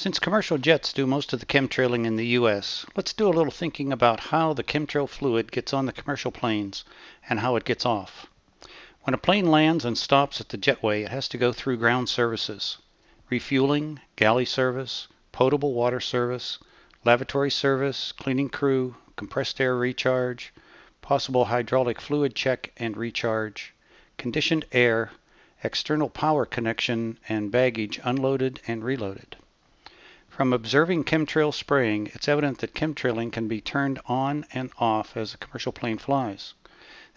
Since commercial jets do most of the chemtrailing in the U.S., let's do a little thinking about how the chemtrail fluid gets on the commercial planes and how it gets off. When a plane lands and stops at the jetway, it has to go through ground services: refueling, galley service, potable water service, lavatory service, cleaning crew, compressed air recharge, possible hydraulic fluid check and recharge, conditioned air, external power connection, and baggage unloaded and reloaded. From observing chemtrail spraying, it's evident that chemtrailing can be turned on and off as a commercial plane flies.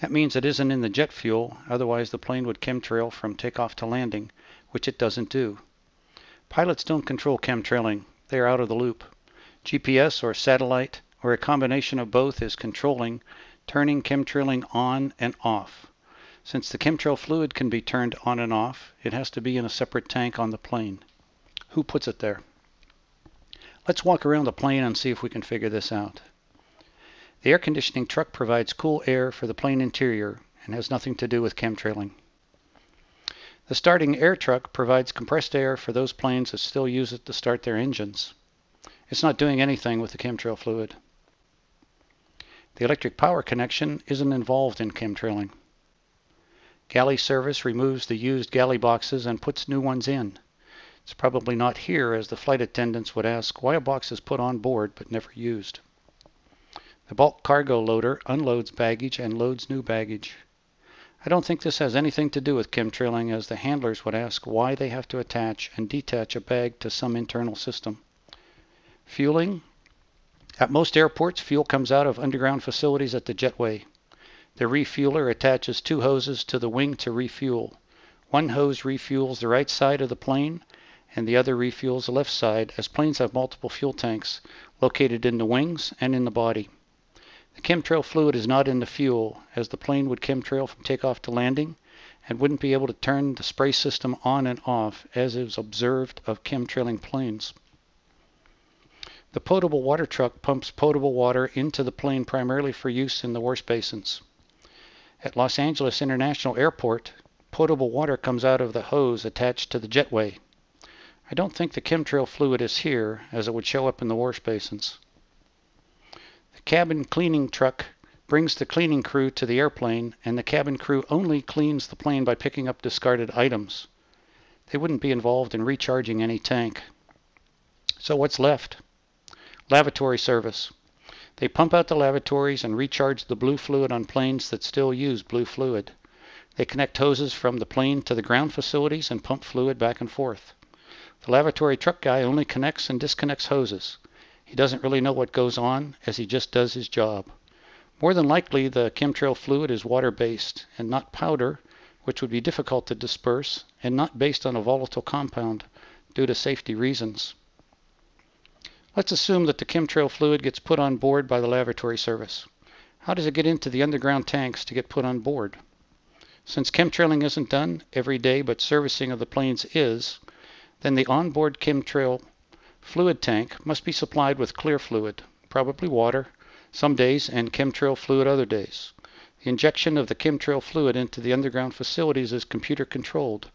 That means it isn't in the jet fuel, otherwise the plane would chemtrail from takeoff to landing, which it doesn't do. Pilots don't control chemtrailing, they are out of the loop. GPS or satellite, or a combination of both, is controlling, turning chemtrailing on and off. Since the chemtrail fluid can be turned on and off, it has to be in a separate tank on the plane. Who puts it there? Let's walk around the plane and see if we can figure this out. The air conditioning truck provides cool air for the plane interior and has nothing to do with chemtrailing. The starting air truck provides compressed air for those planes that still use it to start their engines. It's not doing anything with the chemtrail fluid. The electric power connection isn't involved in chemtrailing. Galley service removes the used galley boxes and puts new ones in. It's probably not here, as the flight attendants would ask why a box is put on board but never used. The bulk cargo loader unloads baggage and loads new baggage. I don't think this has anything to do with chemtrailing, as the handlers would ask why they have to attach and detach a bag to some internal system. Fueling. At most airports, fuel comes out of underground facilities at the jetway. The refueler attaches two hoses to the wing to refuel. One hose refuels the right side of the plane, and the other refuels the left side, as planes have multiple fuel tanks located in the wings and in the body. The chemtrail fluid is not in the fuel, as the plane would chemtrail from takeoff to landing and wouldn't be able to turn the spray system on and off, as is observed of chemtrailing planes. The potable water truck pumps potable water into the plane primarily for use in the wash basins. At Los Angeles International Airport, potable water comes out of the hose attached to the jetway. I don't think the chemtrail fluid is here, as it would show up in the wash basins. The cabin cleaning truck brings the cleaning crew to the airplane, and the cabin crew only cleans the plane by picking up discarded items. They wouldn't be involved in recharging any tank. So what's left? Lavatory service. They pump out the lavatories and recharge the blue fluid on planes that still use blue fluid. They connect hoses from the plane to the ground facilities and pump fluid back and forth. The lavatory truck guy only connects and disconnects hoses. He doesn't really know what goes on, as he just does his job. More than likely, the chemtrail fluid is water-based and not powder, which would be difficult to disperse, and not based on a volatile compound due to safety reasons. Let's assume that the chemtrail fluid gets put on board by the lavatory service. How does it get into the underground tanks to get put on board? Since chemtrailing isn't done every day but servicing of the planes is, then the onboard chemtrail fluid tank must be supplied with clear fluid, probably water, some days, and chemtrail fluid other days. The injection of the chemtrail fluid into the underground facilities is computer controlled,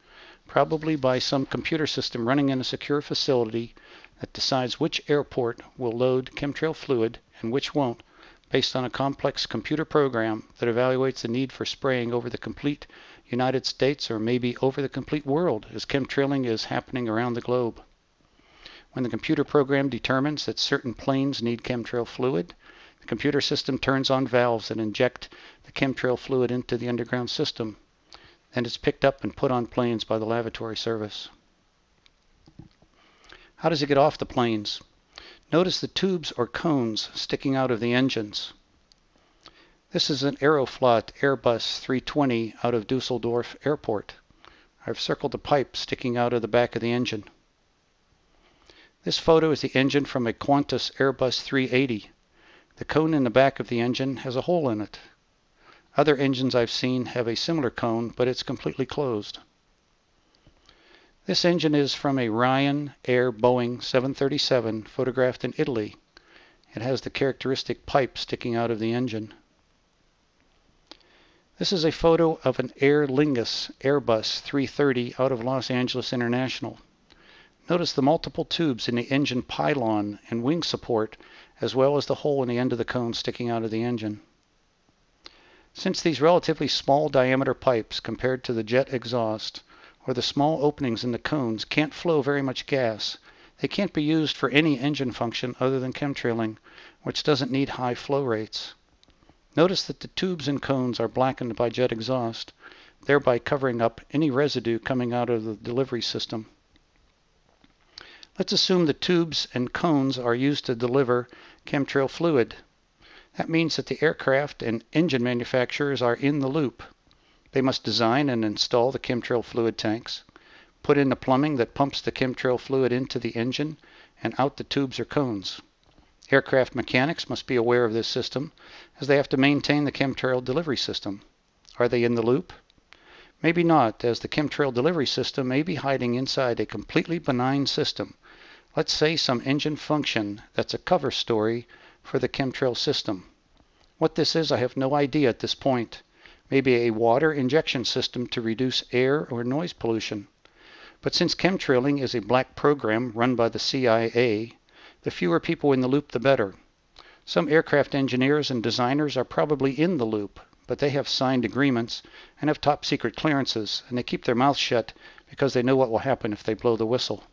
probably by some computer system running in a secure facility that decides which airport will load chemtrail fluid and which won't, based on a complex computer program that evaluates the need for spraying over the complete United States, or maybe over the complete world, as chemtrailing is happening around the globe. When the computer program determines that certain planes need chemtrail fluid, the computer system turns on valves that inject the chemtrail fluid into the underground system. Then it's picked up and put on planes by the lavatory service. How does it get off the planes? Notice the tubes or cones sticking out of the engines. This is an Aeroflot Airbus 320 out of Dusseldorf Airport. I've circled the pipe sticking out of the back of the engine. This photo is the engine from a Qantas Airbus 380. The cone in the back of the engine has a hole in it. Other engines I've seen have a similar cone, but it's completely closed. This engine is from a Ryan Air Boeing 737 photographed in Italy. It has the characteristic pipe sticking out of the engine. This is a photo of an Aer Lingus Airbus 330 out of Los Angeles International. Notice the multiple tubes in the engine pylon and wing support, as well as the hole in the end of the cone sticking out of the engine. Since these relatively small diameter pipes compared to the jet exhaust, or the small openings in the cones, can't flow very much gas, they can't be used for any engine function other than chemtrailing, which doesn't need high flow rates. Notice that the tubes and cones are blackened by jet exhaust, thereby covering up any residue coming out of the delivery system. Let's assume the tubes and cones are used to deliver chemtrail fluid. That means that the aircraft and engine manufacturers are in the loop. They must design and install the chemtrail fluid tanks, put in the plumbing that pumps the chemtrail fluid into the engine and out the tubes or cones. Aircraft mechanics must be aware of this system, as they have to maintain the chemtrail delivery system. Are they in the loop? Maybe not, as the chemtrail delivery system may be hiding inside a completely benign system. Let's say some engine function that's a cover story for the chemtrail system. What this is, I have no idea at this point. Maybe a water injection system to reduce air or noise pollution. But since chemtrailing is a black program run by the CIA, the fewer people in the loop the better. Some aircraft engineers and designers are probably in the loop, but they have signed agreements and have top secret clearances, and they keep their mouths shut because they know what will happen if they blow the whistle.